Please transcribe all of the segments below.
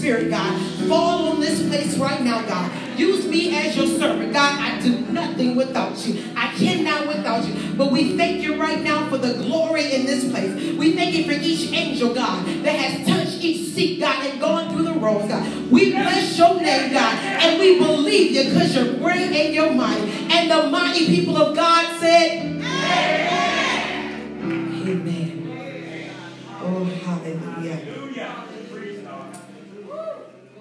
Spirit, God. Fall on this place right now, God. Use me as your servant, God. I do nothing without you. I cannot without you. But we thank you right now for the glory in this place. We thank you for each angel, God, that has touched each seat, God, and gone through the rows, God. We bless your name, God, and we believe you because you're great and you're mighty. And the mighty people of God said, Amen. Oh, hallelujah.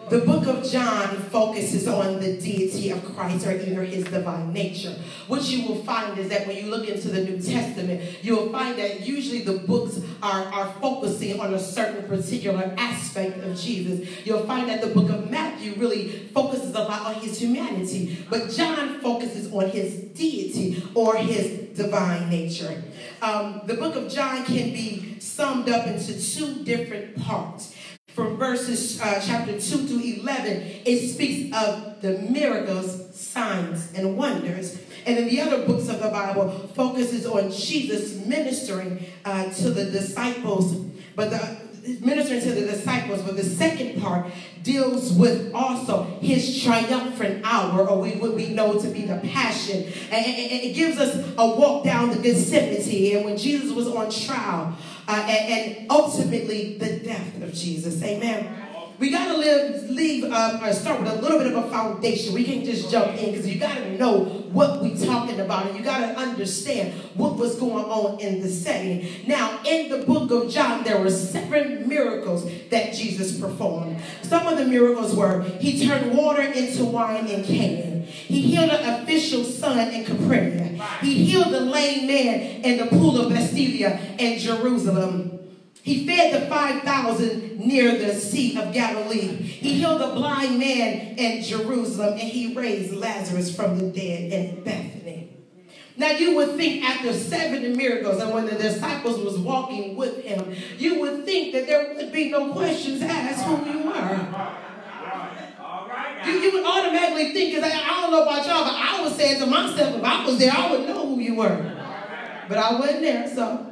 The book of John focuses on the deity of Christ, or either his divine nature. What you will find is that when you look into the New Testament, you will find that usually the books are focusing on a certain particular aspect of Jesus. You'll find that the book of Matthew really focuses a lot on his humanity, but John focuses on his deity or his divine nature. The book of John can be summed up into two different parts. From verses chapter 2 to 11, it speaks of the miracles, signs, and wonders. And then the other books of the Bible focuses on Jesus ministering to the disciples, but the second part deals with also his triumphant hour, or what we know to be the passion. And it gives us a walk down the Gethsemane, and when Jesus was on trial, and ultimately the death of Jesus. Amen. We got to start with a little bit of a foundation. We can't just jump in, because you got to know what we're talking about, and you got to understand what was going on in the setting. Now, in the book of John, there were 7 miracles that Jesus performed. Some of the miracles were, he turned water into wine in Canaan. He healed an official's son in Capernaum. He healed the lame man in the pool of Bethesda in Jerusalem. He fed the 5,000 near the Sea of Galilee. He healed a blind man in Jerusalem, and he raised Lazarus from the dead in Bethany. Now you would think after 7 miracles, and when the disciples was walking with him, you would think that there would be no questions asked who you were. You would automatically think, because I don't know about y'all, but I was saying to myself, if I was there, I would know who you were. But I wasn't there, so.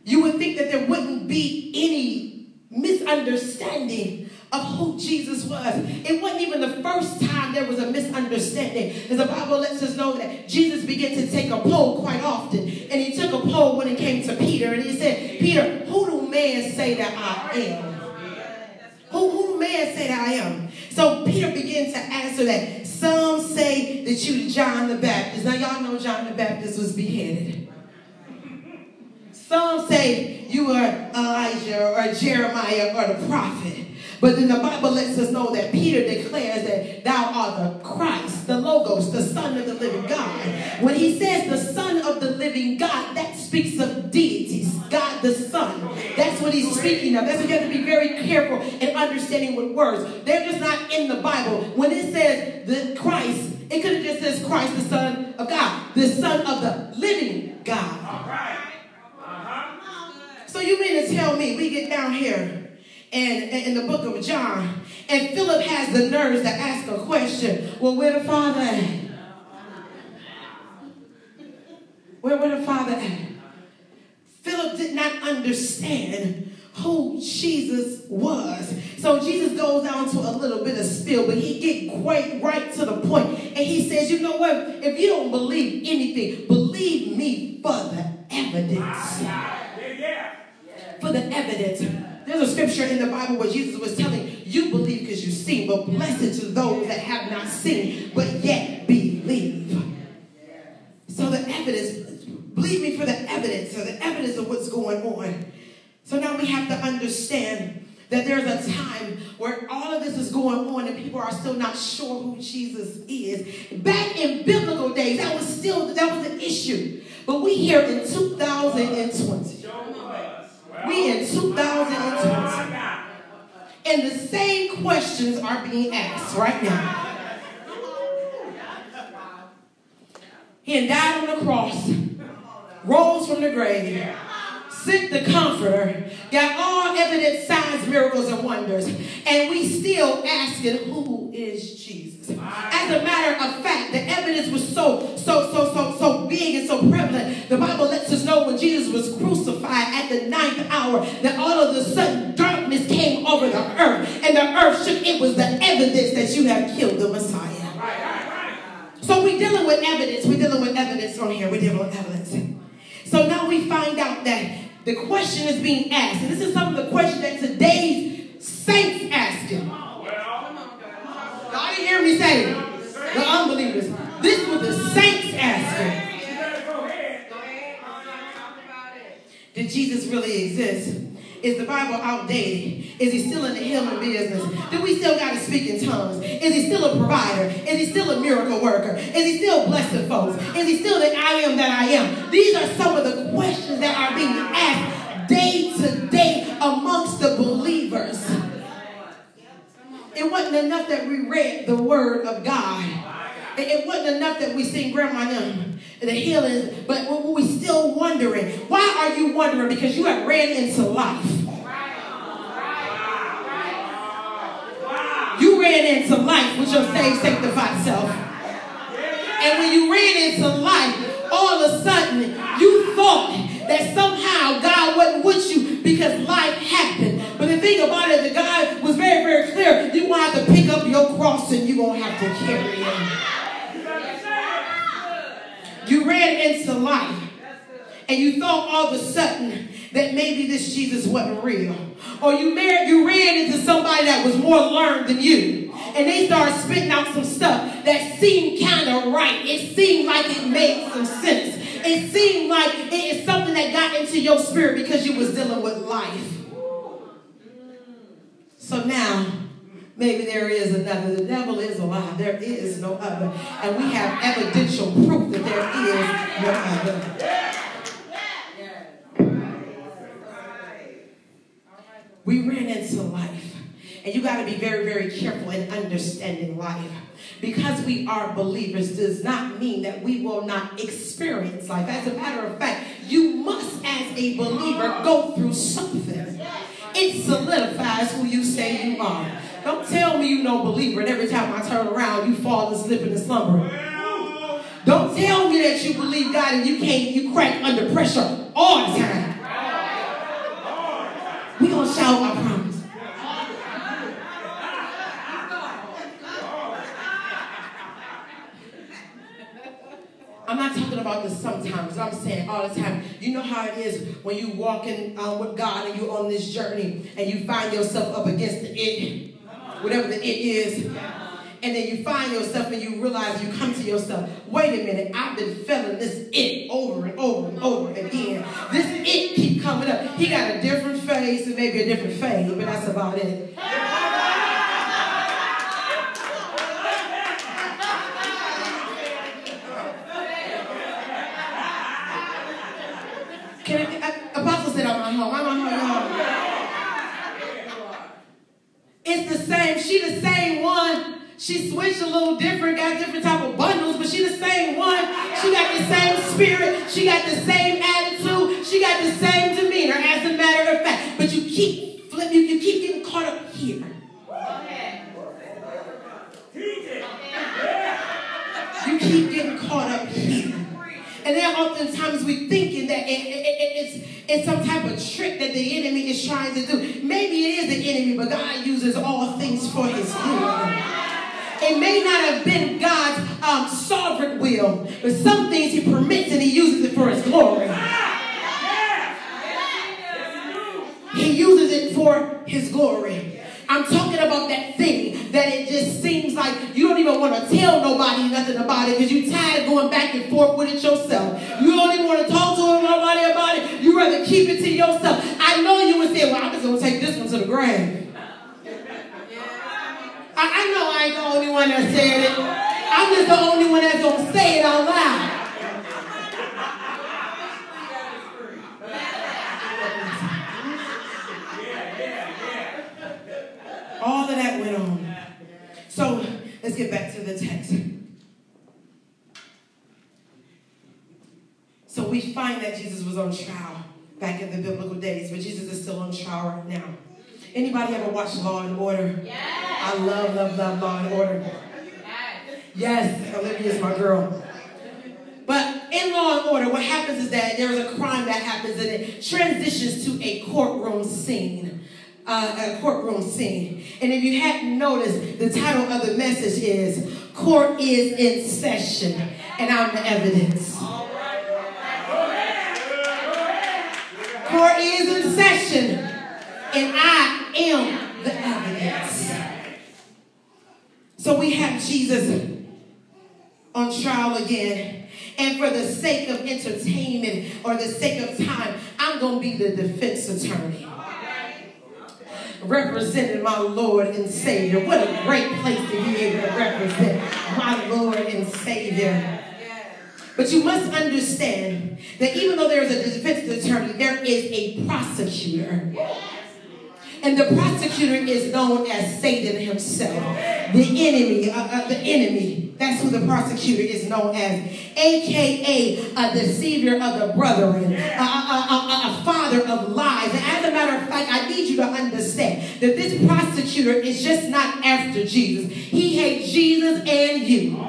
You would think that there wouldn't be any misunderstanding of who Jesus was. It wasn't even the first time there was a misunderstanding. As the Bible lets us know that Jesus began to take a poll quite often. And he took a poll when it came to Peter. And he said, Peter, who do men say that I am? Who do men say that I am? So Peter began to answer that. Some say that you John the Baptist. Now y'all know John the Baptist was beheaded. Some say you are Elijah or Jeremiah or the prophet. But then the Bible lets us know that Peter declares that thou art the Christ, the Logos, the Son of the living God. When he says the Son of the living God, that speaks of deities, God the Son. That's what he's speaking of. That's why you have to be very careful in understanding with words. They're just not in the Bible. When it says the Christ, it could have just said Christ, the Son of God, the Son of the living God. All right. So you mean to tell me we get down here and in the book of John, and Philip has the nerves to ask a question, well, where the Father at? Where the Father at? Philip did not understand who Jesus was. So Jesus goes down to a little bit of spill, but he get quite right to the point. And he says, you know what? If you don't believe anything, believe me for the evidence. For the evidence. There's a scripture in the Bible where Jesus was telling, you believe because you see, but blessed to those that have not seen, but yet believe. So the evidence, believe me for the evidence, so the evidence of what's going on. So now we have to understand that there's a time where all of this is going on and people are still not sure who Jesus is. Back in biblical days, that was an issue. But we here in 2020. We in 2020. And the same questions are being asked right now. He had died on the cross, rose from the grave, sent the Comforter, got all evidence, signs, miracles, and wonders. And we still asking, who is Jesus? As a matter of fact, the evidence was so big and so prevalent. The Bible lets us know when Jesus was crucified at the 9th hour that all of a sudden darkness came over the earth. And the earth shook, it was the evidence that you have killed the Messiah. So we're dealing with evidence. We're dealing with evidence on here. We're dealing with evidence. So now we find out that the question is being asked. And this is some of the questions that today's saints asking. Y'all didn't hear me say it. The unbelievers. This was the saints asking. Did Jesus really exist? Is the Bible outdated? Is he still in the healing business? Do we still got to speak in tongues? Is he still a provider? Is he still a miracle worker? Is he still blessing folks? Is he still the I am that I am? These are some of the questions that are being asked day to day amongst the believers. It wasn't enough that we read the word of God. It wasn't enough that we sing Grandma and the healings, but we're still wondering. Why are you wondering? Because you have ran into life. You ran into life with your saved, sanctified self. And when you ran into life, all of a sudden, you thought that somehow God wasn't with you because life happened. But the thing about it, the God was very, very clear. You're going to have to pick up your cross and you're going to have to carry it. You ran into life, and you thought all of a sudden that maybe this Jesus wasn't real. Or you ran into somebody that was more learned than you, and they started spitting out some stuff that seemed kind of right. It seemed like it made some sense. It seemed like it is something that got into your spirit because you was dealing with life. So now, maybe there is another. The devil is a lie. There is no other. And we have evidential proof that there is no other. We ran into life. And you got to be very, very careful in understanding life. Because we are believers does not mean that we will not experience life. As a matter of fact, you must, as a believer, go through something. It solidifies who you say you are. Don't tell me you're no believer and every time I turn around you fall asleep in the slumber. Don't tell me that you believe God and you crack under pressure all the time. We're going to shout, I promise. I'm not talking about this sometimes. I'm saying all the time. You know how it is when you walking with God and you're on this journey and you find yourself up against the it. Whatever the it is, and then you find yourself and you realize, you come to yourself, wait a minute, I've been feeling this it over and over and over again. This it keep coming up. He got a different face and maybe a different phase, but that's about it. Apostle said, I'm at home. It's the same. She the same one. She switched a little different, got different type of bundles, but she the same one. She got the same spirit. She got the same attitude. She got the same demeanor, as a matter of fact. But you keep flipping. You keep getting caught up here. You keep getting caught up here. And then oftentimes we thinking that it's some type of trick that the enemy is trying to do. Maybe it is the enemy, but God uses all things for his good. It may not have been God's sovereign will, but some things he permits and he uses it for his glory. He uses it for his glory. I'm talking about that thing that it just seems like you don't even want to tell nobody nothing about it because you're tired of going back and forth with it yourself. You don't even want to talk to nobody about it. You rather keep it to yourself. I know you would say, well, I'm just going to take this one to the grave. I know I ain't the only one that said it. I'm just the only one that's going to say it out loud. All of that went on. So let's get back to the text. So we find that Jesus was on trial back in the biblical days, but Jesus is still on trial right now. Anybody ever watch Law and Order? Yes. I love Law and Order. Yes, Olivia's my girl. But in Law and Order, what happens is that there's a crime that happens and it transitions to a courtroom scene. a courtroom scene. And if you hadn't noticed, the title of the message is Court is in Session, and I'm the evidence. Court is in session, and I am the evidence. So we have Jesus on trial again. And for the sake of entertainment or the sake of time, I'm going to be the defense attorney, representing my Lord and Savior. What a great place to be able to represent my Lord and Savior. But you must understand that even though there is a defense attorney, there is a prosecutor. And the prosecutor is known as Satan himself. The enemy. That's who the prosecutor is known as. AKA a deceiver of the brethren. A father of lies. And as a matter of fact, I need you to understand that this prosecutor is just not after Jesus. He hates Jesus and you.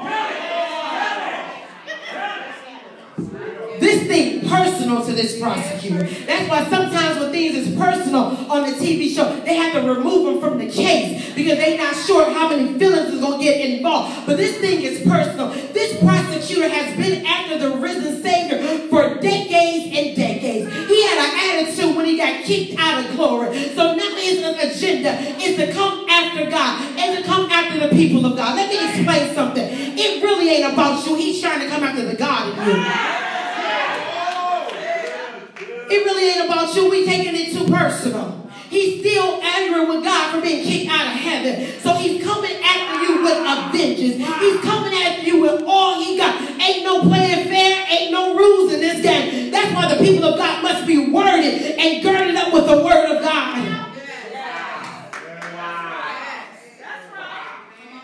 This thing personal to this prosecutor. That's why sometimes when things is personal on the TV show, they have to remove them from the case because they're not sure how many feelings is going to get involved. But this thing is personal. This prosecutor has been after the risen Savior for decades and decades. He had an attitude when he got kicked out of glory. So now his agenda is to come after God and to come after the people of God. Let me explain something. It really ain't about you. He's trying to come after the God in you. It really ain't about you. We taking it too personal. He's still angry with God for being kicked out of heaven. So he's coming after you with a vengeance. He's coming after you with all he got. Ain't no playing fair. Ain't no rules in this game. That's why the people of God must be worded and girded up with the word of God.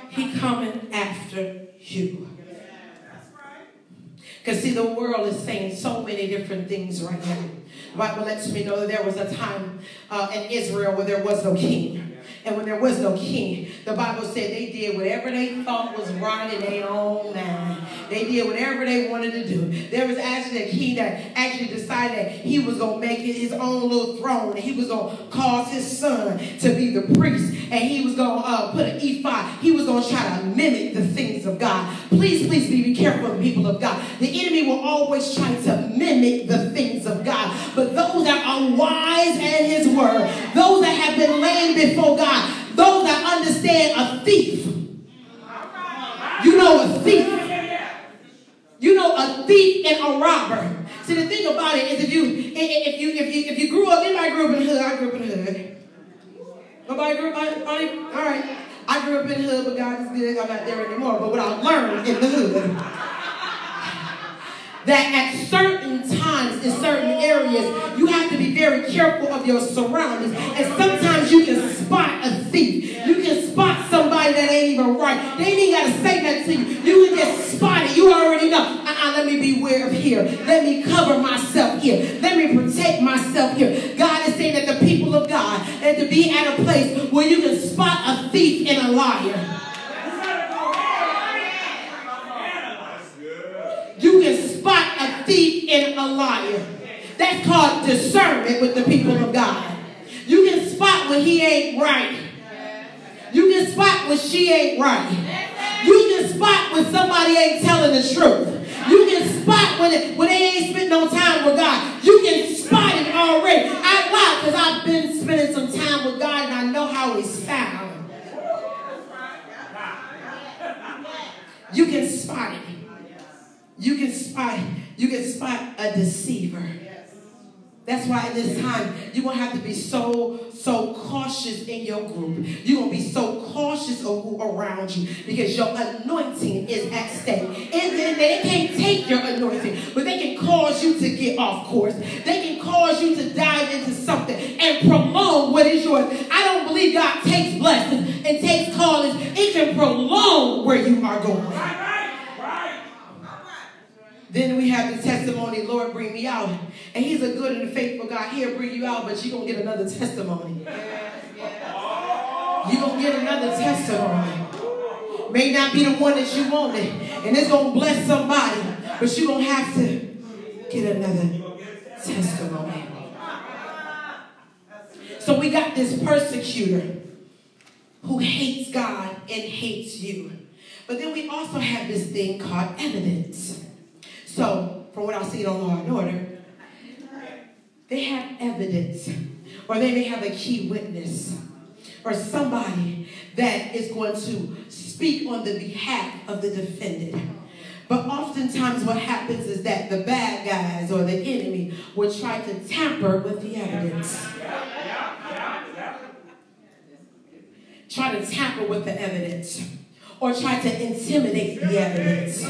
He coming after you. Because see, the world is saying so many different things right now. The Bible lets me know that there was a time in Israel where there was no king. And when there was no king, the Bible said they did whatever they thought was right in their own mind. They did whatever they wanted to do. There was actually a king that actually decided that he was going to make it his own little throne. And he was going to cause his son to be the priest. And he was going to put an ephod. He was going to try to mimic the things of God. Please be careful, people of God. The enemy will always try to mimic the things of God. But those that are wise in his word, those that have been laying before God, those that understand a thief. You know a thief. You know a thief and a robber. See, the thing about it is if you grew up, anybody grew up in the hood? I grew up in the hood. Nobody grew up? All right. I grew up in the hood, but God is good. I'm not there anymore. But what I learned in the hood, that at certain times in certain areas, you have to be very careful of your surroundings. And sometimes you can spot a thief. You can spot somebody that ain't even right. They ain't even got to say that to you. You can just spot it. You already know. Let me beware of here. Let me cover myself here. Let me protect myself here. God is saying that the people of God, and to be at a place where you can spot a thief and a liar. You can spot a thief and a liar. That's called discernment with the people of God. You can spot when he ain't right. You can spot when she ain't right. You can spot when somebody ain't telling the truth. You can spot when they ain't spending no time with God. You can spot it already. I lie because I've been spending some time with God and I know how it sounds. You can spot it. You can spot a deceiver. That's why in this time, you're going to have to be so cautious in your group. You're going to be so cautious of who around you because your anointing is at stake. And they can't take your anointing, but they can cause you to get off course. They can cause you to dive into something and prolong what is yours. I don't believe God takes blessings and takes callings. It can prolong where you are going. Then we have the testimony, Lord, bring me out. And he's a good and faithful God. He'll bring you out, but you're going to get another testimony. You're going to get another testimony. May not be the one that you wanted. And it's going to bless somebody. But you're going to have to get another testimony. So we got this persecutor who hates God and hates you. But then we also have this thing called evidence. So, from what I've seen on Law and Order, they have evidence, or they may have a key witness, or somebody that is going to speak on the behalf of the defendant. But oftentimes what happens is that the bad guys or the enemy will try to tamper with the evidence. Try to tamper with the evidence. Or try to intimidate the evidence.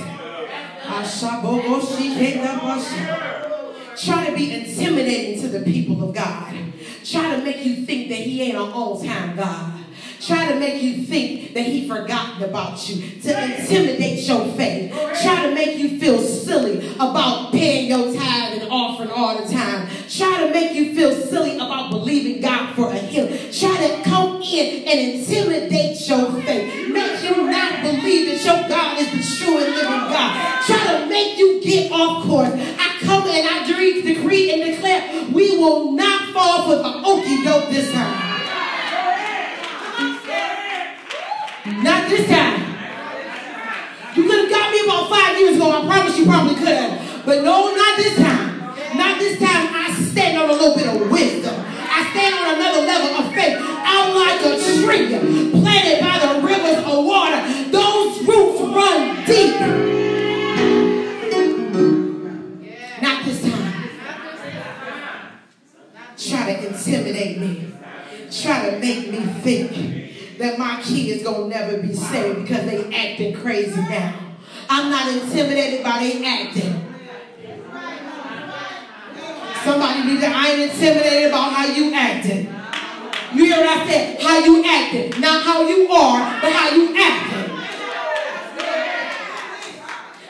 Try to be intimidating to the people of God. Try to make you think that he ain't an all-time God. Try to make you think that he forgotten about you. To intimidate your faith. Try to make you feel silly about paying your tithe and offering all the time. Try to make you feel silly about believing God for a healing. Try to come in and intimidate your faith. Make you not believe that your God is the true and living God. Try to make you get off course. I come and I decree and declare we will not fall for the okie doke this time. Not this time. You could have got me about 5 years ago. I promise you probably could have. But no, not this time. Not this time. I stand on a little bit of wisdom. I stand on another level of faith. I'm like a tree planted by the rivers of water. Those roots run deep. Not this time. Try to intimidate me. Try to make me think that my kids gonna never be saved because they acting crazy now. I'm not intimidated by they acting. Somebody need to, I ain't intimidated about how you acting. You hear what I said? How you acting. Not how you are, but how you acting.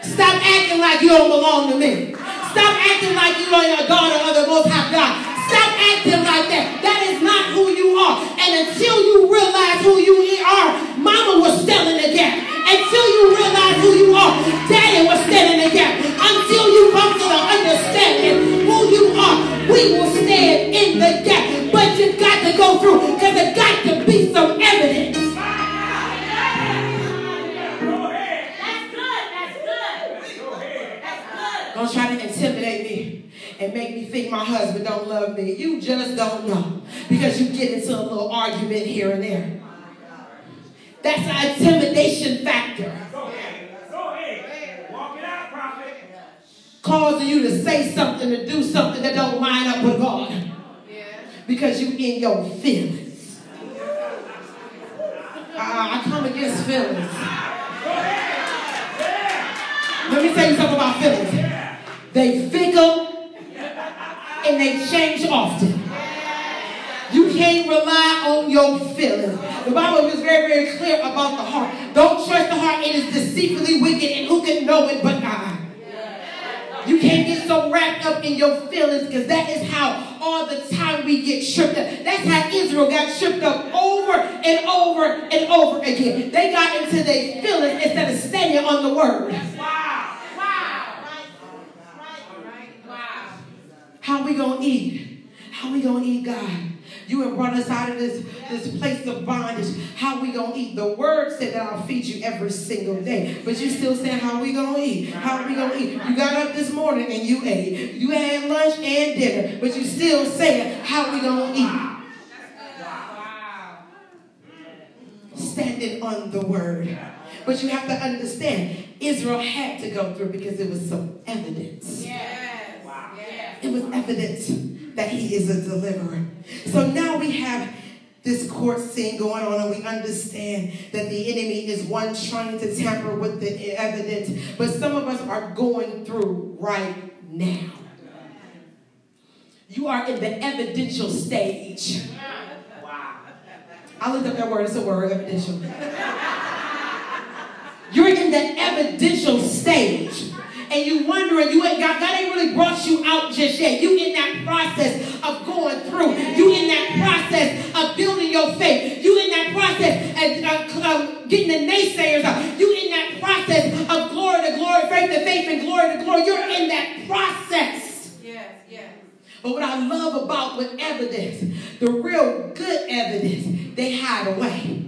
Stop acting like you don't belong to me. Stop acting like you are a daughter of the Most High God. Stop acting like that. That is not who you are. And until you realize who you are, mama was standing in the gap. Until you realize who you are, daddy was standing in the gap. Until you come to the understanding who you are, we will stand in the gap. But you've got to go through because there got to be some evidence. That's good. Don't try to intimidate me and make me think my husband don't love me. You just don't know because you get into a little argument here and there. That's an intimidation factor. Go ahead. Walk it out, prophet. Causing you to say something, to do something that don't line up with God. Because you in your feelings. I come against feelings. Let me tell you something about feelings. They fickle and they change often. You can't rely on your feelings. The Bible is very, very clear about the heart. Don't trust the heart. It is deceitfully wicked, and who can know it but God? You can't get so wrapped up in your feelings because that is how all the time we get tripped up. That's how Israel got tripped up over and over and over again. They got into their feelings instead of standing on the word. Wow. How we going to eat? How we going to eat God? You have brought us out of this place of bondage. How we going to eat? The word said that I'll feed you every single day. But you still saying, how we going to eat? How we going to eat? You got up this morning and you ate. You had lunch and dinner. But you still saying, how we going to eat? Wow. Standing on the word. But you have to understand, Israel had to go through because there was some evidence. Yes. Wow. It was evidence that he is a deliverer. So now we have this court scene going on, and we understand that the enemy is one trying to tamper with the evidence, but some of us are going through right now. You are in the evidential stage. Wow. I looked up that word. It's a word, evidential. You're in the evidential stage. And you wondering, God ain't really brought you out just yet. You in that process of going through. You in that process of building your faith. You in that process of getting the naysayers out. You in that process of glory to glory, faith to faith, and glory to glory. You're in that process. Yes. But what I love about with evidence, the real good evidence, they hide away.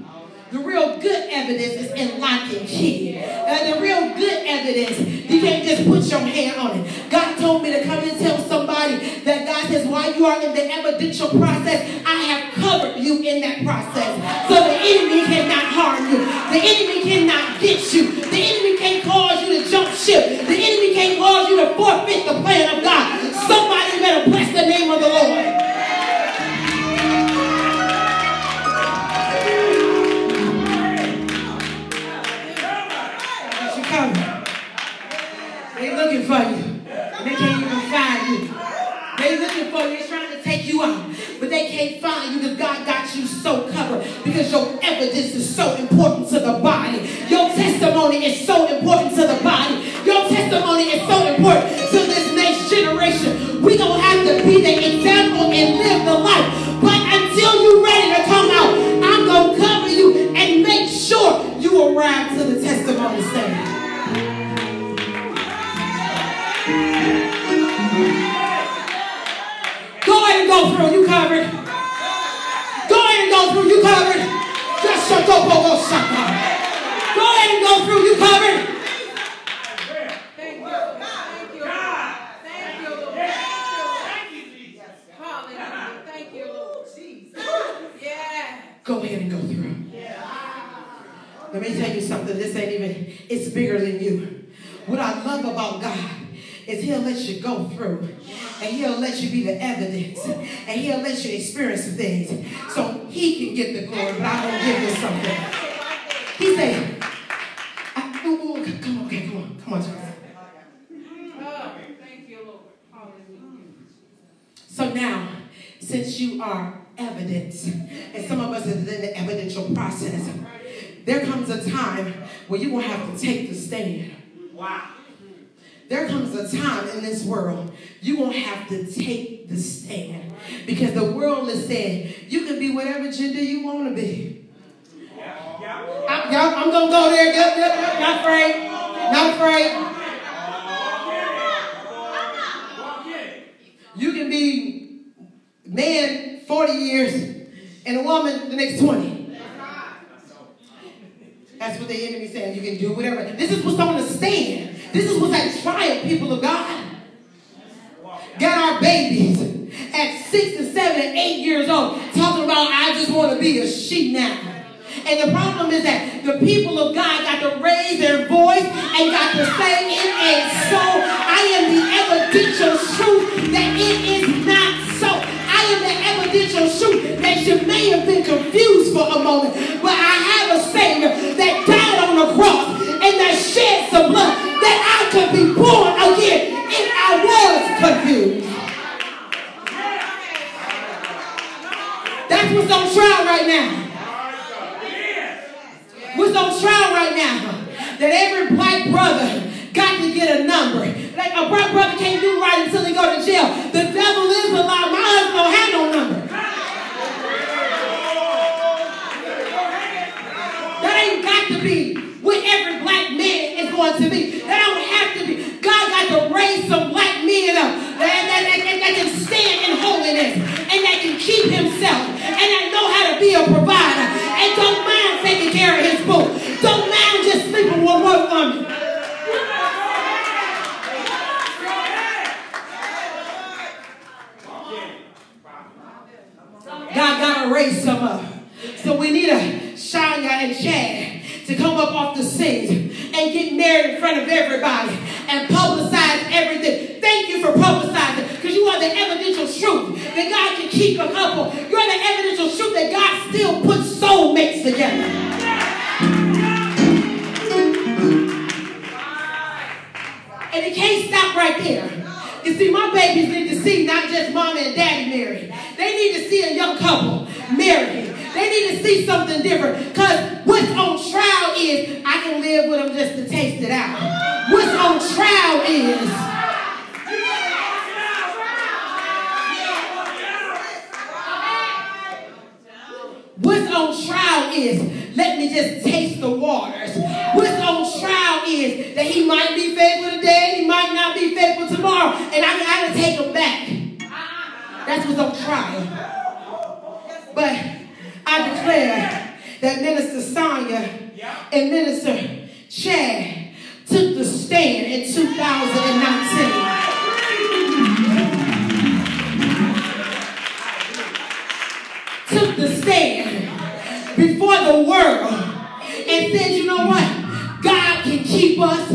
The real good evidence is in lock and key. The real good evidence, you can't just put your hand on it. God told me to come and tell somebody that God says, while you are in the evidential process, I have covered you in that process. So the enemy cannot harm you. The enemy cannot get you. The enemy can't cause you to jump ship. The enemy can't cause you to forfeit the plan of God. Somebody better bless the name of the Lord. They looking for you. They can't even find you. They looking for you. They're trying to take you out. But they can't find you because God got you so covered. Because your evidence is so important to the body. Your testimony is so important to the body. Your testimony is so important to this next generation. We're going to have to be the example and live the life. But until you're ready to come out, I'm going to cover you and make sure you arrive to the testimony stage. Go ahead and go through. You covered. Go ahead and go through. You covered. Just shut up. Go ahead and go through. You covered. Thank you. Thank you. Thank you, Lord. Thank you, Jesus. Hallelujah. Thank you, Lord. Jesus. Yeah. Go ahead and go through. Let me tell you something. This ain't even, it's bigger than you. What I love about God is he'll let you go through. And he'll let you be the evidence. And he'll let you experience things. So he can get the glory. But I'm going to give you something. He said, come on, Jonathan. Thank you, Lord. Hallelujah. So now, since you are evidence, and some of us are in the evidential process, there comes a time where you're going to have to take the stand. Wow. There comes a time in this world you're going to have to take the stand. Because the world is saying, you can be whatever gender you want to be. I'm going to go there. Not afraid. Not afraid. You can be man 40 years and a woman the next 20. That's what the enemy says. You can do whatever. This is what's on the stand. This is what's at trial, people of God. Got our babies at 6 and 7 and 8 years old talking about, I just want to be a she now. And the problem is that the people of God got to raise their voice and got to say it ain't so. I am the evidential truth that it is not so. I am the evidential truth that you may have been confused for a moment, but I have a Savior that died on the cross and that shed some blood that I could be born again if I was confused. That's what's on trial right now. What's on trial right now? That every black brother got to get a number. Like a black brother can't do right until he go to jail. The devil is a lie. My husband don't have no number. That ain't got to be what every black man is going to be. That don't have to be. God got to raise some black men up that can stand in holiness and that can keep himself and that know how to be a provider and don't mind taking care of his boo. Don't mind just sleeping with one woman. God got to raise some up. So we need a Shania and Chad to come up off the scenes and get married in front of everybody and publicize everything. Thank you for publicizing, because you are the evidential truth that God can keep a couple. You're the evidential truth that God still puts soulmates together. And it can't stop right there. You see, my babies need to see not just mama and daddy married. They need to see a young couple married. They need to see something different. Because what's on trial is, I can live with them just to taste it out. What's on trial is, what's on trial is, let me just taste the waters. What's on trial is that he might be faithful today, he might not be faithful tomorrow, and I gotta take him back. That's what's on trial. But I declare that Minister Sonia and Minister Chad took the stand in 2019. Took the stand before the world and said, you know what? God can keep us.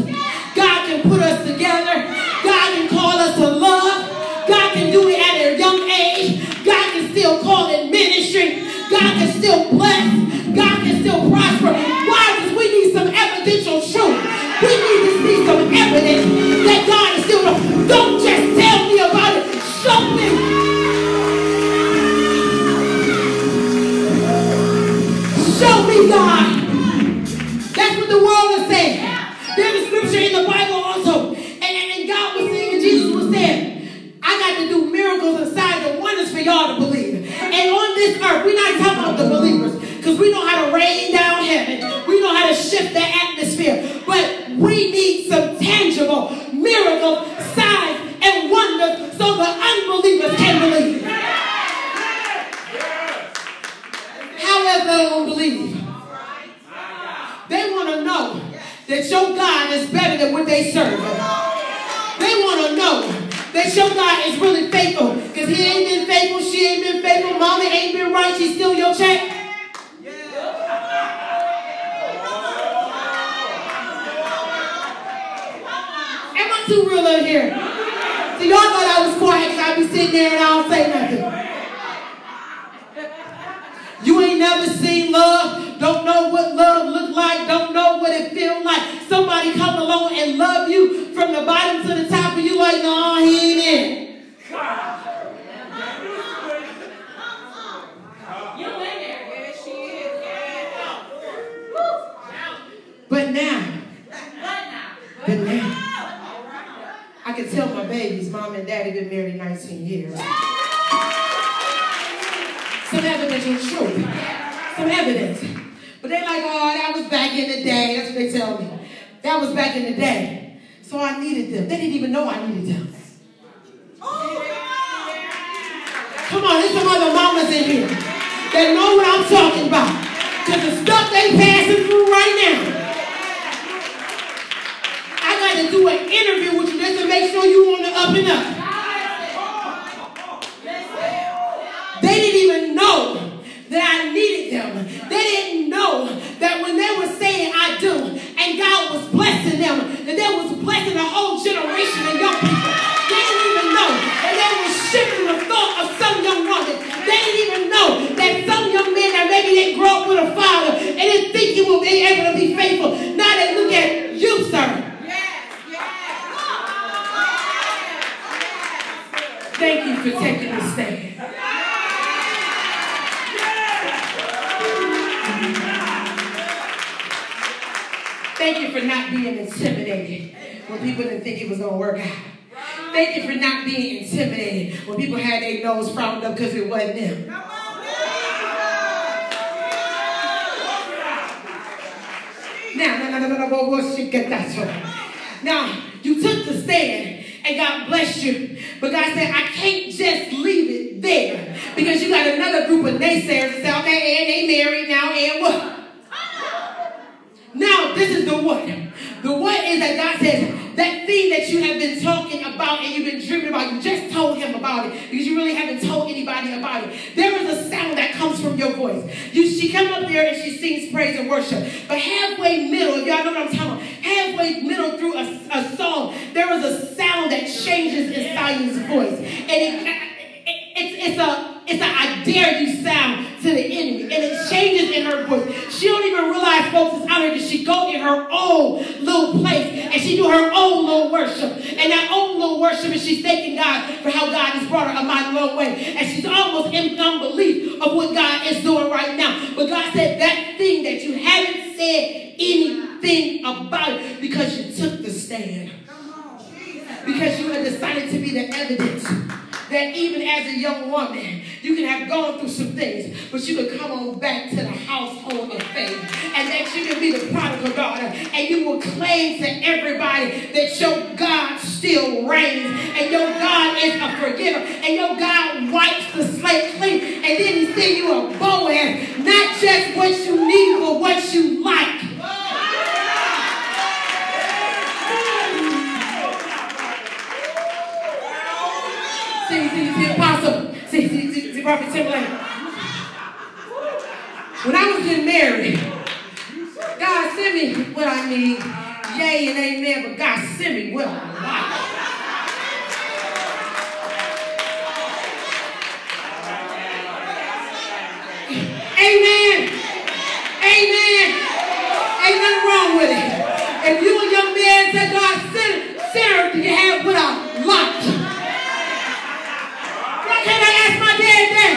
God can put us together. God can call us to love. God can do it at a young age. God can still call it ministry. God can still bless. God can still prosper. Why? Because we need some evidential truth. We need to see some evidence that God is still. Don't just tell me about it. Show me. Show me, God. That's what the world is saying. There's a scripture in the Bible also. And God was saying, and Jesus was saying, I got to do miracles and signs and wonders for y'all to believe. And on this earth, we're not talking about the believers, because we know how to rain down heaven. We know how to shift the atmosphere. But we need some tangible miracles, signs, and wonders so the unbelievers can believe. However, they don't believe. They want to know that your God is better than what they serve. They want to know that your God is really faithful, because he ain't been faithful, she ain't been faithful, mommy ain't been right, she steal your check. Am I too real in here? So y'all thought I was quiet because I be sitting there and I don't say nothing. You ain't never seen love, don't know what love look like, don't know what it feel like. Somebody come along and love you from the bottom to the top, and you like, no, he ain't in. But now, I can tell my babies, mom and daddy been married 19 years. Some evidence is true. Some evidence. But they like, oh, that was back in the day. That's what they tell me. That was back in the day. So I needed them. They didn't even know I needed them. Come on, there's some other mamas in here that know what I'm talking about. Because the stuff they passing through right now. I got to do an interview with you just to make sure you on the up and up. They didn't even know that I needed them. They didn't know that when they were saying I do, and God was blessing them, that they was blessing a whole generation of young people. They didn't even know that they were shifting the thought of some young woman. They didn't even know that some young men that maybe they grew up with a father and didn't think you will be able to be faithful. Now they look at you, sir. Thank you for taking the stand. Thank you for not being intimidated when people didn't think it was going to work out. Thank you for not being intimidated when people had their nose frowned up because it wasn't them. Now, you took the stand and God blessed you. But God said, I can't just leave it there, because you got another group of naysayers that say, okay, and they married now, and what? Now, this is the what. The what is that God says, that thing that you have been talking about and you've been dreaming about, you just told him about it because you really haven't told anybody about it. There is a sound that comes from your voice. She come up there and she sings praise and worship. But halfway middle, if y'all know what I'm talking about, halfway middle through a song, there is a sound that changes in Zion's voice. And it's an I dare you sound to the enemy. And it changes in her voice. She don't even realize folks is out here that she go in her own little place and she do her own little worship. And that own little worship is she's thanking God for how God has brought her a mighty long way. And she's almost in unbelief of what God is doing right now. But God said that thing that you haven't said anything about it because you took the stand. Because you had decided to be the evidence that even as a young woman, you can have gone through some things, but you can come on back to the household of faith, and that you can be the prodigal daughter, and you will claim to everybody that your God still reigns, and your God is a forgiver, and your God wipes the slate clean, and then he sends you a Boaz, not just what you need, but what you like. See, Apostle, see, Prophet Timberlake. When I was getting married, God sent me what I need, yay and amen, but God sent me what I like. Amen. Amen. Ain't nothing wrong with it. If you and your man said, God sent her, do you have what I like? Why can't I ask my dad that?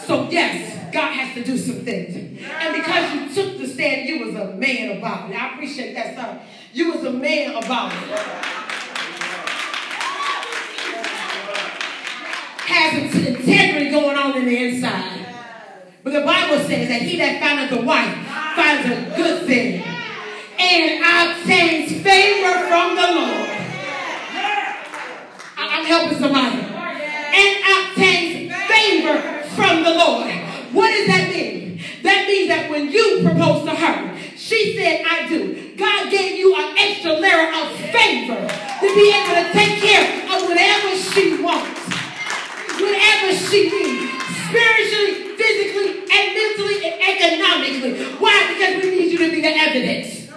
So yes, God has to do some things. And because you took the stand, you was a man about it. I appreciate that, son. You was a man about it. Has integrity going on in the inside. But the Bible says that he that findeth a wife finds a good thing and obtains favor from the Lord. I'm helping somebody. And obtains favor from the Lord. What does that mean? That means that when you proposed to her, she said, I do. God gave you an extra layer of favor to be able to take care of whatever she wants, whatever she needs, spiritually, physically, and mentally, and economically. Why? Because we need you to be the evidence.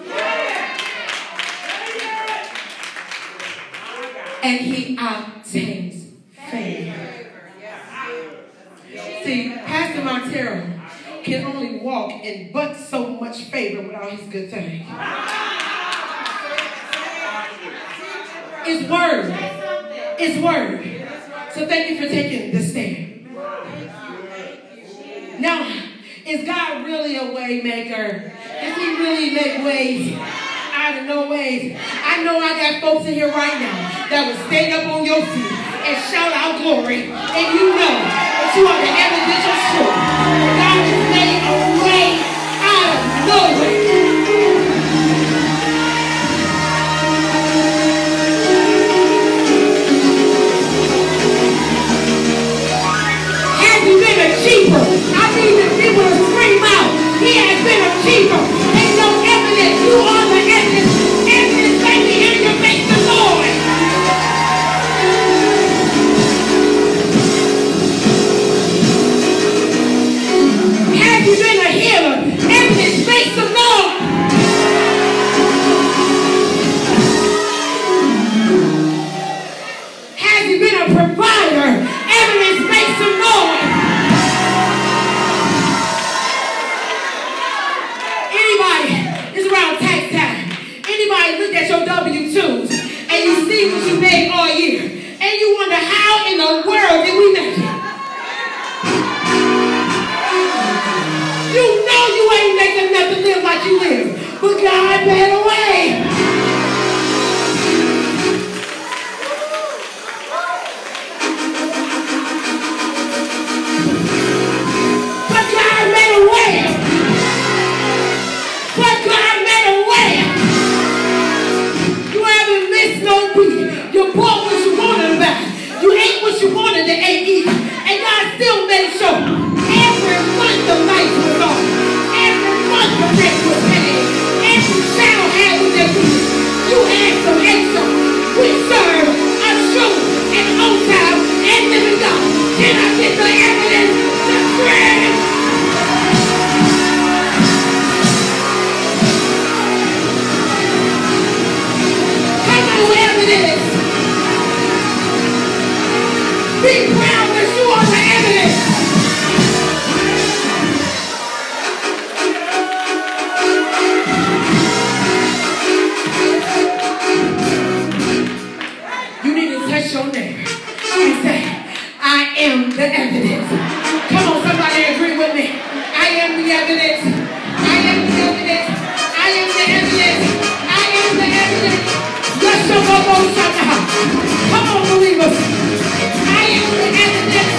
And he obtains favor. See, Pastor Montero can only walk in but so much favor without his good thing. It's word. It's word. So thank you for taking the stand. Now, is God really a way maker? Does he really make ways out of no ways? I know I got folks in here right now that will stand up on your feet and shout out glory. And you know that you are the evidence of truth. God has made a way out of nowhere. Has he been a keeper? I need the people to scream out. He has been a keeper. Ain't no evidence. You are the evidence. Evidence, baby, and you make the Lord. Have you been a healer? Evidence makes the Lord. Have you been a provider? Evidence makes the Lord. Anybody, it's around tax time. Anybody look at your W-2s and you see what you made all year and you wonder how in the world did we make it? You know you ain't making enough to live like you live, but God made a way. But God made a way. But God made a way. You haven't missed no beat. You bought what you wanted to buy. You ate what you wanted to eat. And God still made sure every month the lights was on. Every month the rent was paid. Every child had what they needed. You had some extra. We serve a true and on time and living God. Can I get the evidence? The prayer. Come on, whoever it is. Be proud that you are the evidence. You need to touch your neighbor and say, I am the evidence. Come on, somebody agree with me. I am the evidence. I am the evidence. I am the evidence. I am the evidence. Let's go, come on, believers. I am the evidence.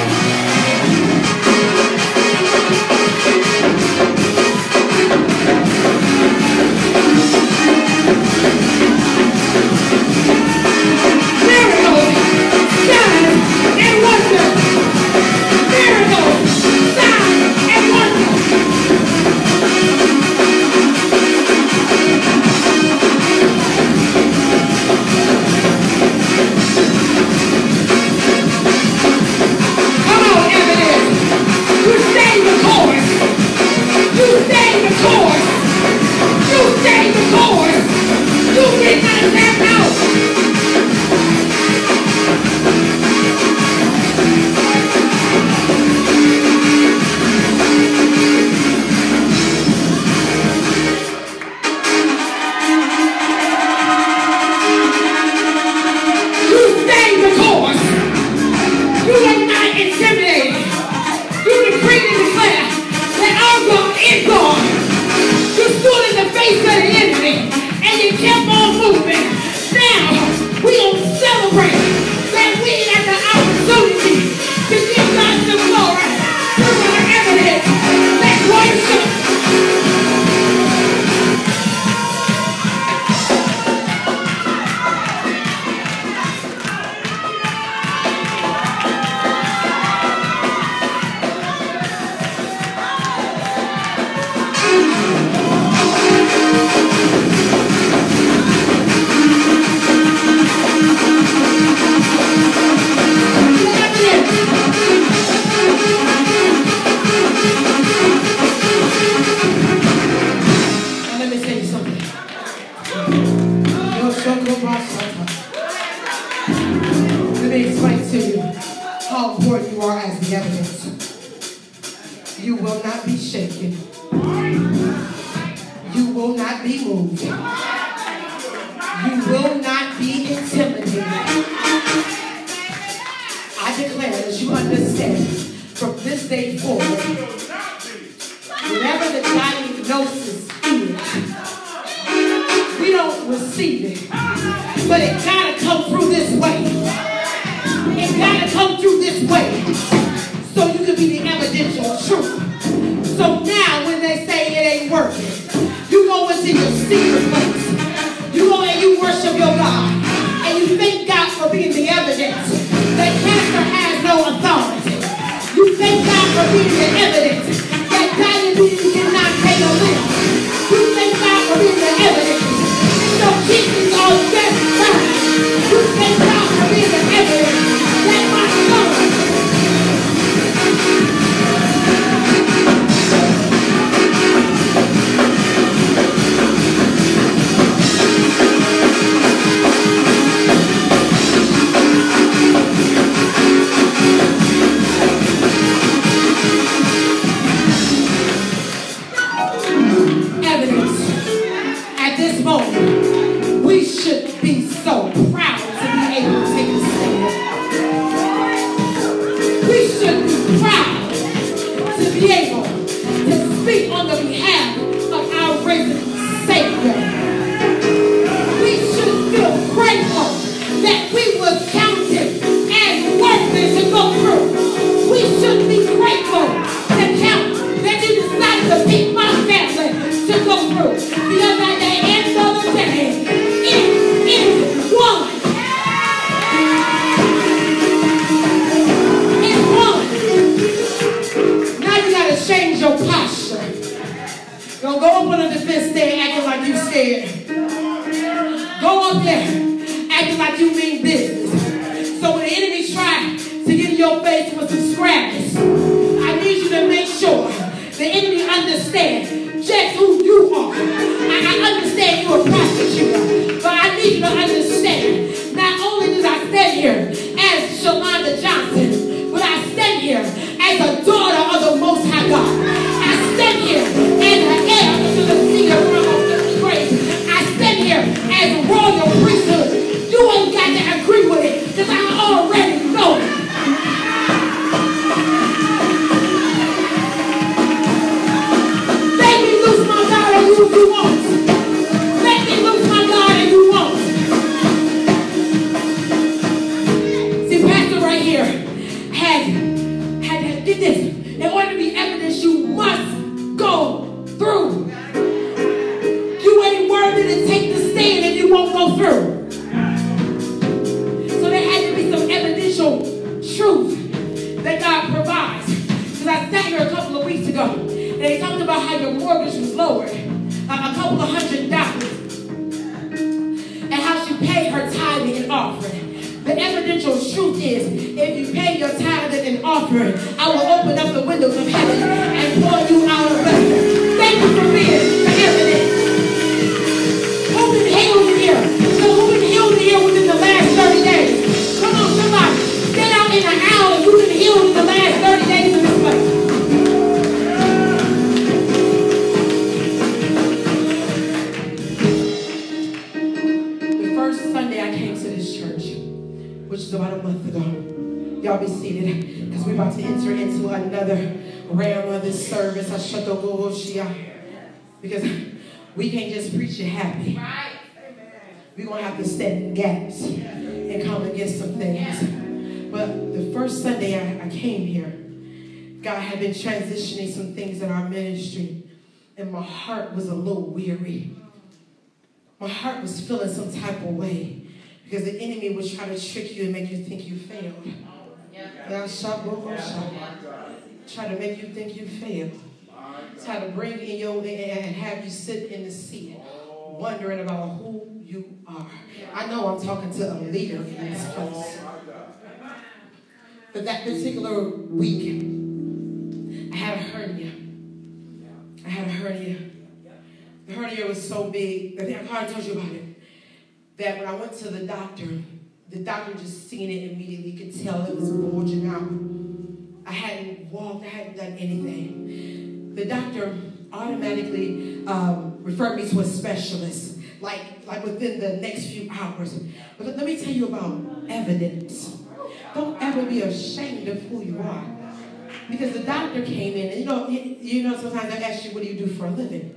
pray that we have the opportunity to give God some glory through our evidence. Let's worship. Let me explain to you how important you are as the evidence. You will not be shaken. You will not be moved. You will not be intimidated. I declare, as you understand, from this day forward, whatever the diagnosis is, we don't receive it. But it gotta come through this way. It gotta come through this way. So you can be the evidential truth. So now when they say it ain't working, you go into your secret place. You go and you worship your God. And you thank God for being the evidence that cancer has no authority. You thank God for being the evidence that diabetes cannot take a limb. You thank God for being the evidence. So kidneys are best friends. You thank God for being the evidence that my son. Evidence. At this moment, we should be so proud to be able to take a stand. We should be proud to be able to speak on the behalf of our risen Savior. We should feel grateful that we were counted as worthy to go through. We should be grateful to count that you decided to pick my family to go through. Because at the end of the day, it is one. It's one. Now you got to change your posture. Don't go up on the defense stand acting like you scared. Go up there acting like you mean business. So when the enemy tries to get in your face with some scraps, I need you to make sure the enemy understands just who you are. I understand you're a prostitute, but I need you to understand, not only did I stand here as Shalonda Johnson, but I stand here as a daughter of the Most High God. I stand here as an heir to the seed of grace. I stand here as royal priesthood. You ain't got to agree with it, because I already know it. You won't. Let me lose my God and you won't. See, Pastor right here had did this. In order to be evidence, you must go through. You ain't worthy to take the stand if you won't go through. So there had to be some evidential truth that God provides. Because I sat here a couple of weeks ago and they talked about how your mortgage was lowered a couple of $100, and how she paid her tithing and offering. The evidential truth is, if you pay your tithing and offering, I will open up the windows of heaven and pour you out a blessing. Thank you for being the evidence. Who been healed in here? So who been healed in here within the last 30 days? Come on, somebody. Stand out in the aisle and you've been healed in the last 30 days in this place. Which is about a month ago. Y'all be seated, because we're about to enter into another realm of this service. Because we can't just preach it happy. we're going to have to stand in gaps and come against some things. But the first Sunday I came here, God had been transitioning some things in our ministry, and my heart was a little weary. My heart was feeling some type of way because the enemy was trying to trick you and make you think you failed. Try to make you think you failed. Try to bring in your and have you sit in the seat wondering about who you are. I know I'm talking to a leader in this place. But that particular week, I had a hernia. The hernia was so big, I think I probably told you about it, that when I went to the doctor just seen it immediately, could tell it was bulging out. I hadn't walked, I hadn't done anything. The doctor automatically referred me to a specialist, like within the next few hours. But let me tell you about evidence. Don't ever be ashamed of who you are. Because the doctor came in, and you know sometimes I ask you, what do you do for a living?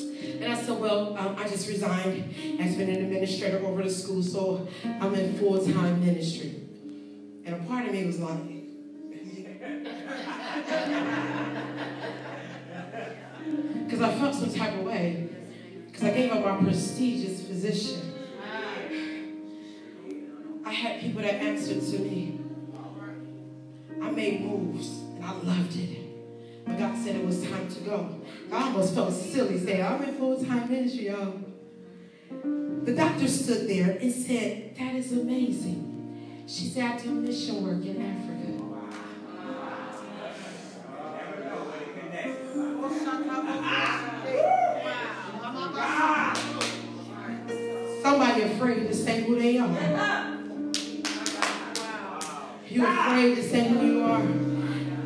And I said, well, I just resigned. I've been an administrator over the school, so I'm in full-time ministry. And a part of me was like, because I felt some type of way. Because I gave up my prestigious position. I had people that answered to me. I made moves, and I loved it. But God said it was time to go. I almost felt silly saying, I'm in full-time ministry, y'all. The doctor stood there and said, that is amazing. She said, I do mission work in Africa. Somebody afraid to say who they are. You're afraid to say who you are.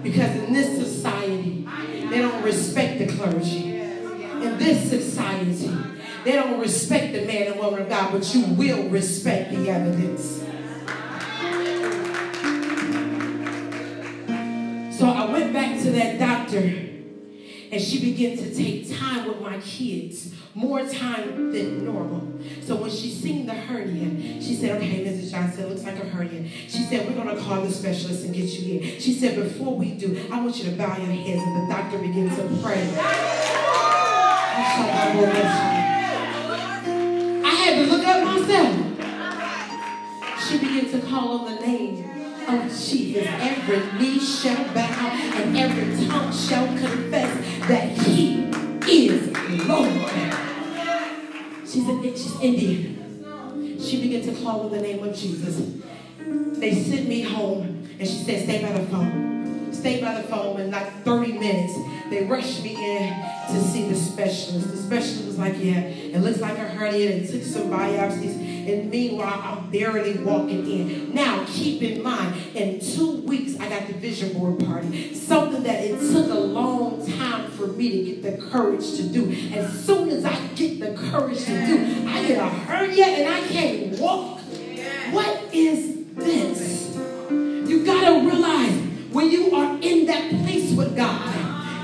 Because in this society, they don't respect the clergy. In this society, they don't respect the man and woman of God, but you will respect the evidence. So I went back to that doctor, and she began to take time with my kids, more time than normal. So when she seen the hernia, she said, okay, Mrs. Johnson, it looks like a hernia. She said, we're going to call the specialist and get you in. She said, before we do, I want you to bow your heads. And the doctor began to pray. I had to look up myself. She began to call on the name of Jesus. Every knee shall bow and every tongue shall confess that he is Lord. She's Indian. She began to call on the name of Jesus. They sent me home, and she said, stay by the phone. Stay by the phone. In like 30 minutes, they rushed me in to see the specialist. The specialist was like, yeah, it looks like a hernia. They took some biopsies. And meanwhile, I'm barely walking in. Now, keep in mind, in 2 weeks, I got the vision board party. Something that it took a long time for me to get the courage to do. As soon as I get the courage to do, I get a hernia and I can't walk. What is this? You got to realize when you are in that place with God,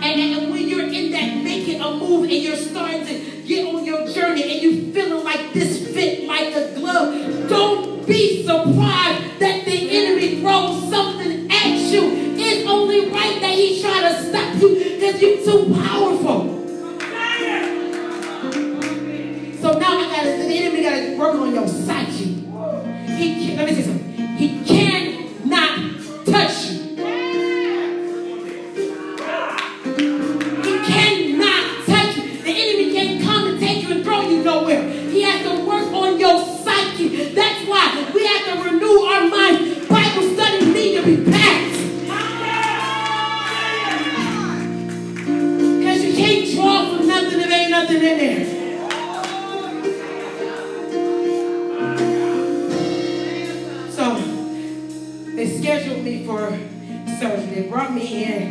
and when you're in that making a move and you're starting to get on your journey and you feeling like this fit like a glove, don't be surprised that the enemy throws something at you. It's only right that he try to stop you because you're too powerful. So now the enemy got to work on your psyche. Let me say something. He cannot touch you. Nowhere. He has to work on your psyche. That's why we have to renew our minds. Bible studies need to be packed. Because you can't draw from nothing if ain't nothing in there. So they scheduled me for surgery. They brought me in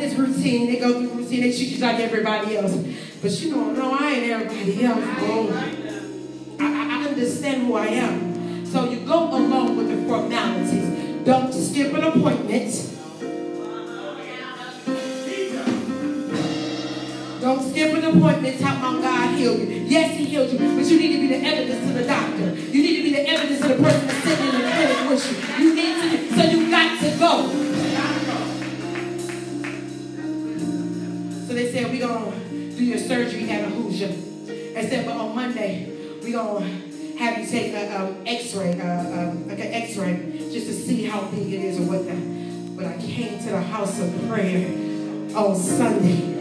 it's routine. They go through routine. They treat you like everybody else. But you don't know I ain't everybody else, bro. I understand who I am. So you go along with the formalities. Don't skip an appointment. Don't skip an an appointment talking about God healed you. Yes, he healed you, but you need to be the evidence to the doctor. You need to be the evidence to the person that's sitting in the clinic with you. You need to, so you got to go. So they said, we're going to do your surgery at a Hoosier. They said, but on Monday, we're going to have you take an x-ray just to see how big it is or what that. But I came to the house of prayer on Sunday.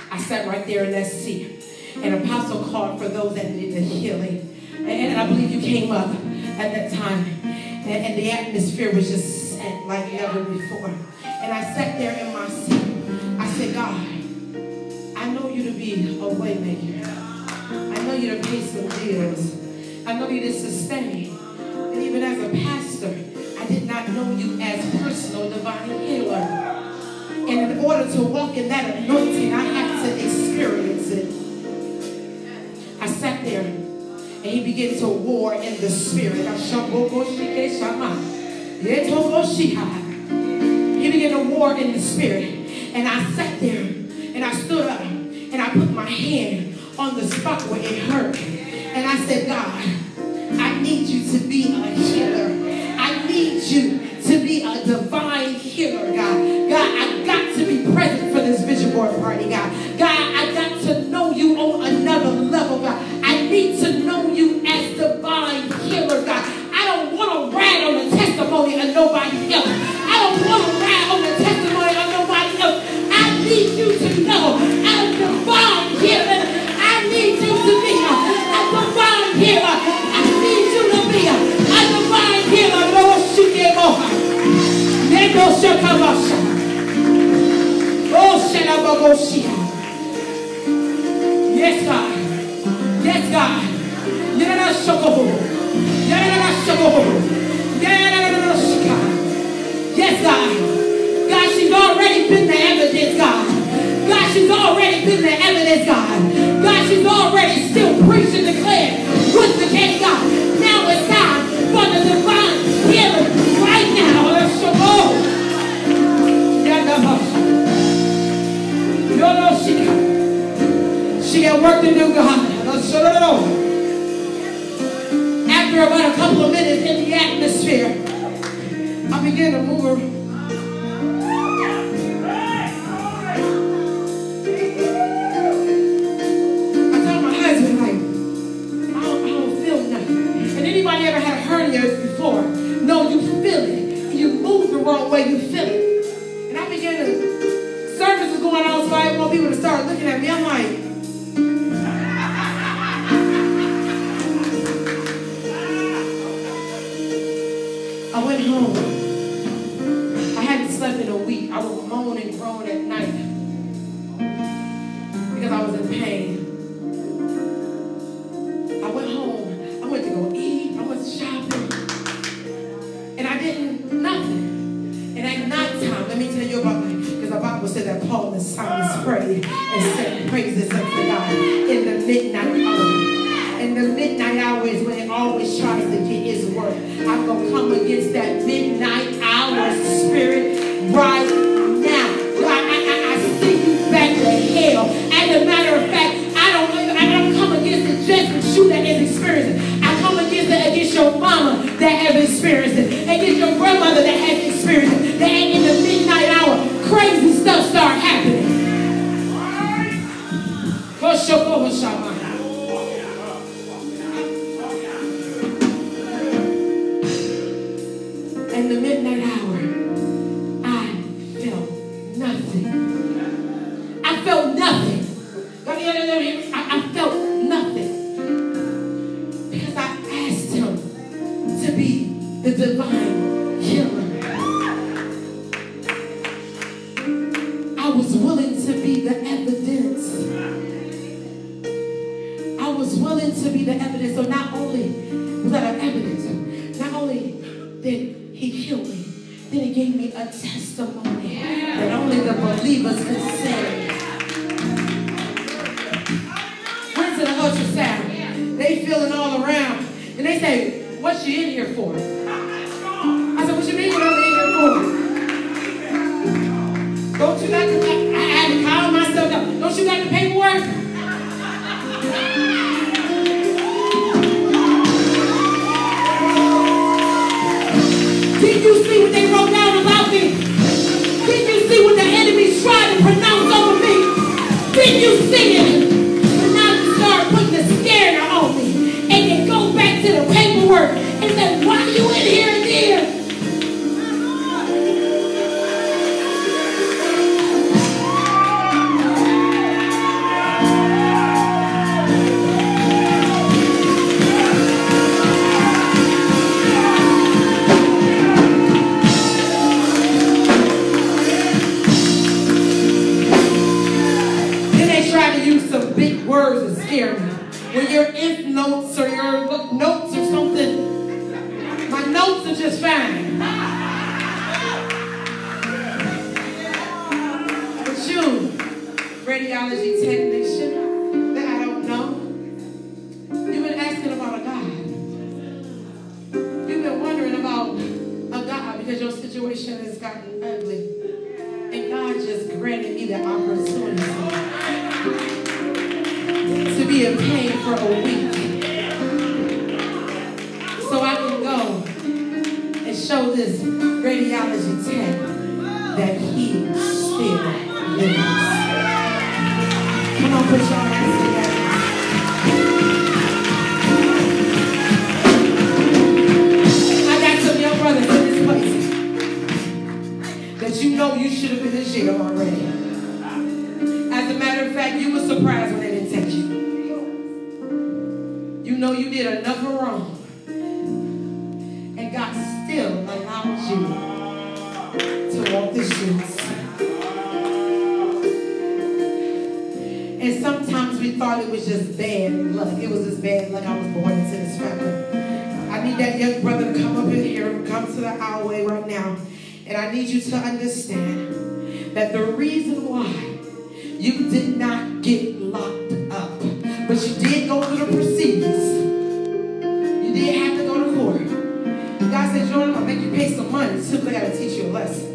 I sat right there in that seat. And Apostle called for those that needed the healing. And I believe you came up at that time. And the atmosphere was just set like never before. And I sat there in my seat. I said, God, I know you to be a way maker. I know you to pay some bills. I know you to sustain. And even as a pastor, I did not know you as personal divine healer. And in order to walk in that anointing, I had to experience it. I sat there and he began to war in the spirit. He began to war in the spirit. And I sat there and I stood up and I put my hand on the spot where it hurt. And I said, God, I need you to be a healer. I need you to be a divine healer, God. God, I got to be present for this vision board party, God. God, I got to know you on another level, God. I need to know you as divine healer, God. I don't want to ride on the testimony of nobody else. I don't want to ride on the testimony of nobody else. I need you to know as divine healer. I need you to be a divine healer. I need you to be a divine healer. Yes, God. Yes, God. Yes, God. God, she's already been the evidence, God. God, she's already been the evidence, God. God, she's already still preaching, declaring with the case, God. Now it's time for the divine healing right now. Let's go. She got work to do, God. After about a couple of minutes in the atmosphere, I began to move her. Anybody ever had a hernia before? No, you feel it. You move the wrong way, you feel it. And I began to, service was going on, so I didn't want people to start looking at me. I'm like, I went home. I hadn't slept in a week. I would moan and groan at night because I was in pain. I went home. I went to go eat. I went shopping. And I didn't, nothing. And at nighttime, let me tell you about that. Because the Bible said that Paul and Silas prayed and said praises unto God in the midnight hour. And the midnight hour is when it always tries to get his work. I'm going to come against that midnight hour spirit right now. I send you back to hell. As a matter of fact, I don't come against the judgment you that is experiencing. I come against your mama that has experienced it. Against your grandmother that has experienced it. That in the midnight hour, crazy stuff start happening. In the midnight hour, I felt nothing. I felt nothing. I felt nothing. Because I asked him to be the divine healer. I was willing to be the evidence. I was willing to be the evidence. So not only was that an evidence, not only did he healed me, then he gave me a testimony that only the believers can say. Went to the ultrasound. They feeling all around. And they say, what you in here for? I said, what you mean what I'm in here for? Don't you got to, I had to calm myself down. Don't you got to Did you see what they wrote down about me? Did you see what the enemies tried to pronounce over me? Did you see it? But now you start putting the scanner on me. And they go back to the paperwork and say, why you in here again? Words that scare me. When your if notes or your notes or something, my notes are just fine. But you, radiology technician, that I don't know, you've been asking about a God. You've been wondering about a God because your situation has gotten ugly. And God just granted me the opportunity to be in pain for a week, so I can go and show this radiology tech that he still lives. Come on, put your hands together. I got some young brothers in this place that you know you should have been in jail already. As a matter of fact, you were surprised when they didn't take you. You know you did enough wrong. And God still allowed you to walk the streets. And sometimes we thought it was just bad luck. It was just bad luck I was born into this family. I need that young brother to come up in here, come to the aisleway right now. And I need you to understand that the reason why you did not get locked up, but you did go through the proceedings. You did have to go to court. God said, Jordan, I'll make you pay some money too, because I got to teach you a lesson.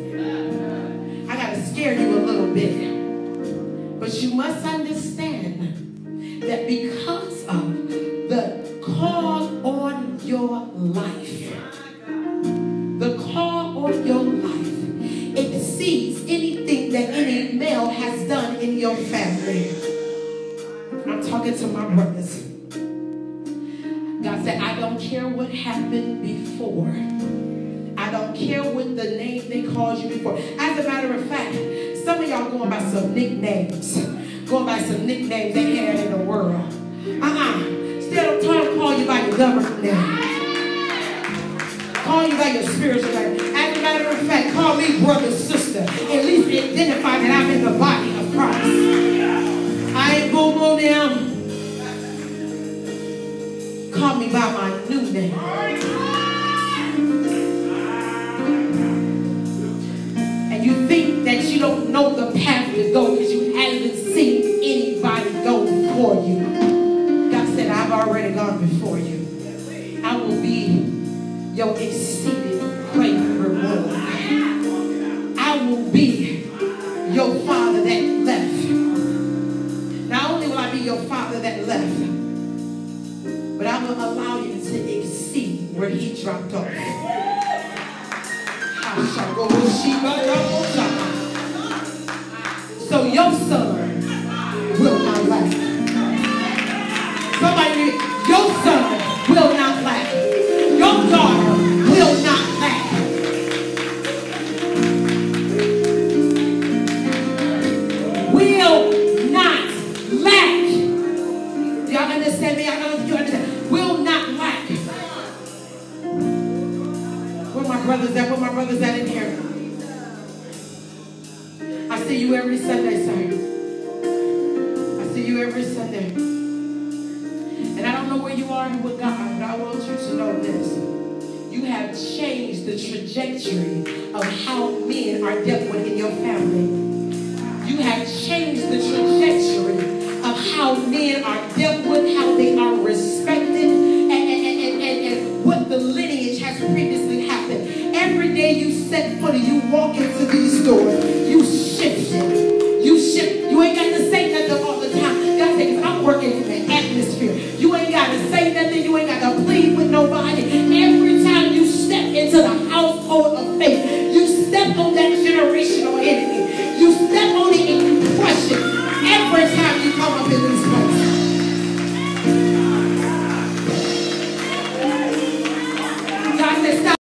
I got to scare you a little bit. But you must understand that because of the call on your life, the call on your life exceeds anything that any male has done in your family. I'm talking to my brothers. God said, I don't care what happened before. I don't care what the name they called you before. As a matter of fact, some of y'all going by some nicknames. Going by some nicknames they had in the world. Still don't try to call you by your government name. Call you by your spiritual name. As a matter of fact, call me brother, sister. At least identify that I'm in the body of Christ. I ain't boo-boo now. Call me by my new name. And you think that you don't know the path to go because you haven't seen anybody go before you. God said, I've already gone before you. I will be your exceeding great reward. I will be your father that left. Not only will I be your father that left, but I will allow you to exceed where he dropped off. So your son will not lack. Somebody, your son will not lack. Your daughter will not lack. Will not lack. Y'all understand me? I don't know if you understand. Will not lack. Where my brothers at? Where my brothers at in here? I see you every Sunday, sir. I see you every Sunday. And I don't know where you are with God, but I want you to know this. You have changed the trajectory of how men are dealt with in your family. You have changed the trajectory of how men are dealt with, how they are respected, and what the lineage has previously happened. Every day you set foot and you walk into these doors,